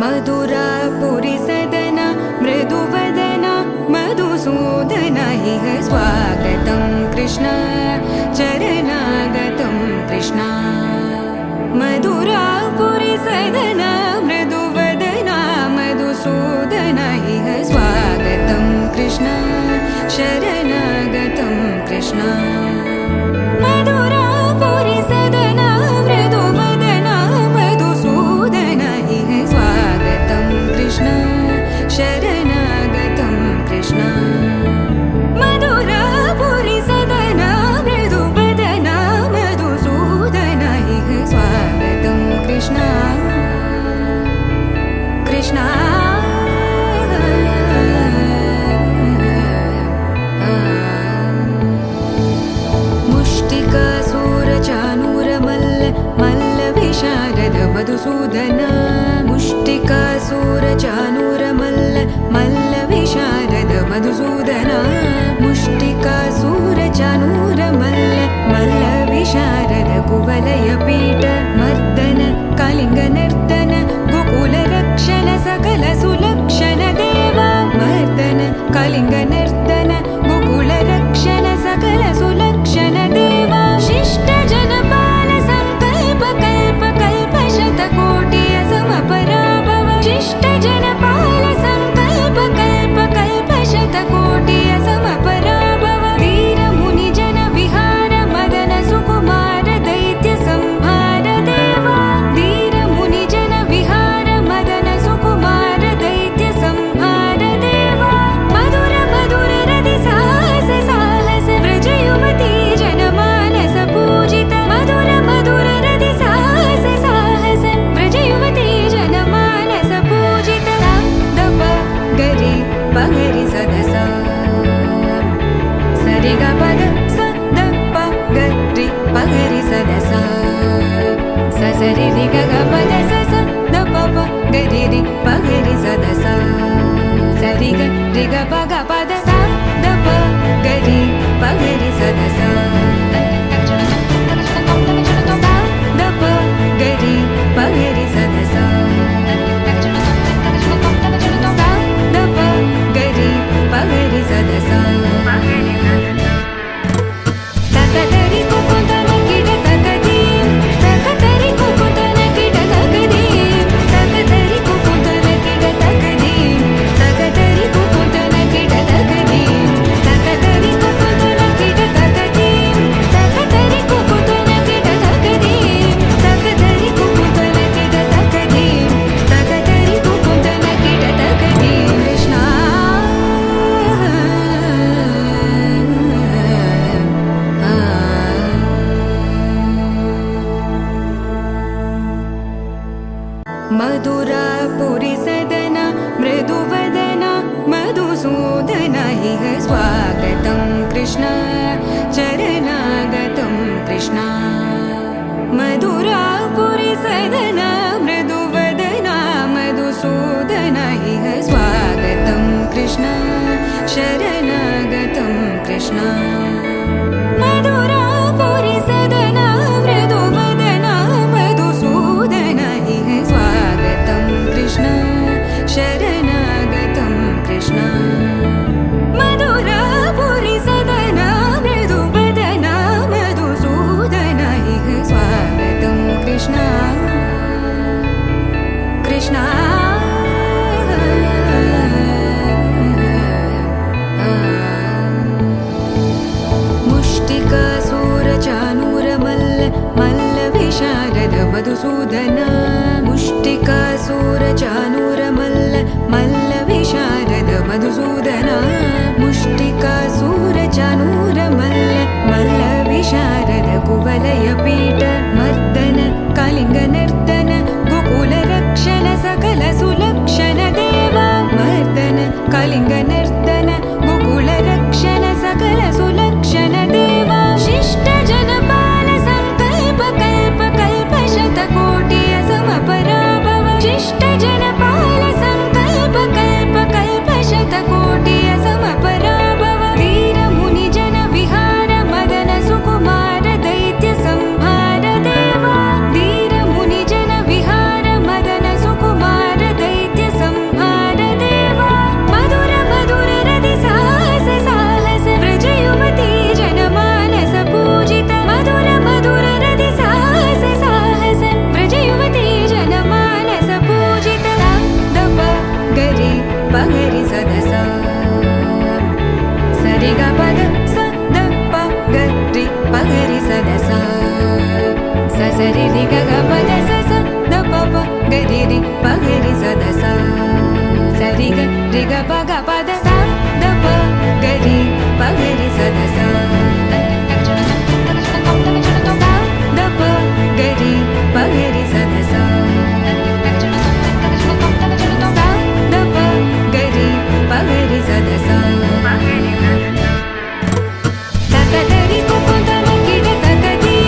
मधुरापुरी सदना मृदुवदना मधुसूदन इह स्वागतं कृष्ण चरणागतं कृष्ण मधुरापुरी सदना मृदुवदना मधुसूदन इह स्वागतं कृष्ण शरणागतं कृष्ण मधुरापुरी सदना मृदुवदना मधुसूदन इह स्वागतं कृष्ण शरणागतं कृष्ण मधुरापुरी सदना मृदुवदना मधुसूदन इह स्वागतं कृष्ण कृष्ण मधुसूदन मुष्टिकासुरचाणूरमल्ल मल्लविशारद मधुसूदन मुष्टिकासुरचाणूरमल्ल मल्लविशारद कुवलयपीठ मर्दन कलिङ्गनर्तन गोकुलरक्षण सकल सुलक्षण देवा मर्दन कलिङ्गनर्तन गोकुलरक्षण सकल सुलक्षण देवा शिष्ट जनपाल संकल्प कल्प कल्प शतकोटि असमपराभव शिष्ट जनपाल संकल्प कल्प कल्प शतकोटि असमपराभव वीर मुनि जन विहार मदन सुकुमार दैत्य संहार देवा वीर मुनि जन विहार मदन सुकुमार दैत्य संहार देवा मधुर मधुर रति साहस साहस व्रज युवती जनमानस पूजित मधुर मधुर रति साहस साहस व्रज युवती जनमानस पूजित सा दप गरि पगरि सदसा सरि ग पद स द प गरि पगरि सदसा स सरि रि ग ग पद स स द प प गरि रि पगरि सदसा सरि ग रि ग प ग पद सा द प गरि पगरि सदसा सा द प गरि पगरि सदसा सा द प गरि पगरि सदसा तकतरि कुकुतन किट तकदीं तकतरि कुकुतन किट तकदीं तकतरि कुकुतन किट तकदीं तकतरि कुकुतन किट तकदीं तकतरि कुकुतन किट तकदीं तकतरि कुकुतन किट तकदीं तकतरि कुकुतन किट तकदीं तकतरि कुकुतन किट तकदीं कृष्ण मधुरापुरी सदना मृदुवदना मधुसूदन इह स्वागतं कृष्ण चरणागतं कृष्ण मधुरापुरी सदना मृदुवदना मधुसूदन इह स्वागतं कृष्ण शरणागतं कृष्ण मधुरापुरी सदना मृदुवदना मधुसूदन इह स्वागतं कृष्ण शरणागतं कृष्ण मधुरापुरी सदना मृदुवदना मधुसूदन इह स्वागतं कृष्ण कृष्ण मुष्टिकासुरचाणूरमल्ल मल्लविशारद मधुसूदन मुष्टिकासुरचाणूरमल्ल मल्लविशारद मधुसूदन मुष्टिकासुरचाणूरमल्ल मल्लविशारद कुवलयपीठ मर्दन कलिङ्गनर्तन गोकुलरक्षण सकल सुलक्षण देवा मर्दन कलिङ्गनर्तन गोकुलरक्षण सकल सुलक्षण देवा शिष्ट जनपाल संकल्प कल्प कल्प शतकोटि असमपराभव शिष्ट जनपाल सदा सा सा सा रे रे ग ग म द सा सा द प प ग रे रे प ग रे सा द सा सा रे ग प ग प द सा द प ग रे प ग रे सा द सा सा द प ग रे प ग रे सा द सा सा द प ग रे प ग रे सा द सा तकतरी कुकुतन किड तकदी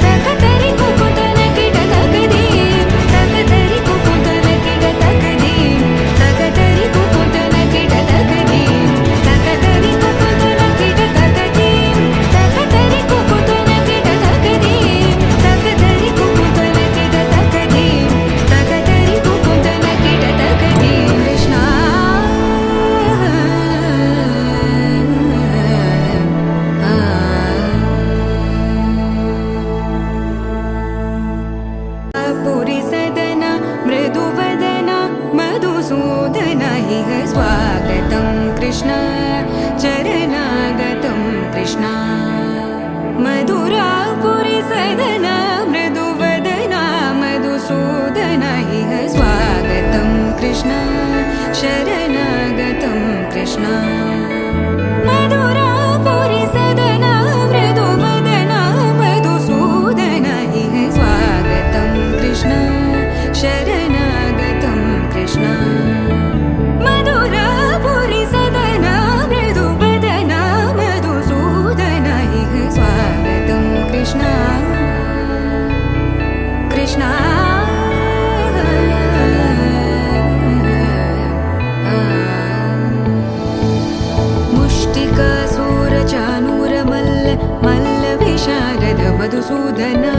तकतरी कुकुतन किड तकदी तकतरी कुकुतन किड तकदी तकतरी कुकुतन किड तकदी तकतरी कुकुतन किड तकदी तकतरी कुकुतन किड तकदी तकतरी कुकुतन किड तकदी तकतरी कुकुतन किड तकदी कृष्णा पुरी सदना मृदुवदना मधुसूदना हि स्वागतं कृष्ण चरणागतं कृष्ण मधुरा पुरी सदना मृदुवदना मधुसूदना हि स्वागतं कृष्ण शरणागतं कृष्ण मधुरा पुरी सदना मृदुवदना मधुसूदना हि स्वागतं कृष्ण शरणागतं कृष्ण मधुरा पुरी सदना मृदुवदना मधुसूदना हि स्वागतं कृष्ण कृष्ण मुष्टिकासूरचानूरमल्ल मल्लविशारद मधुसूदना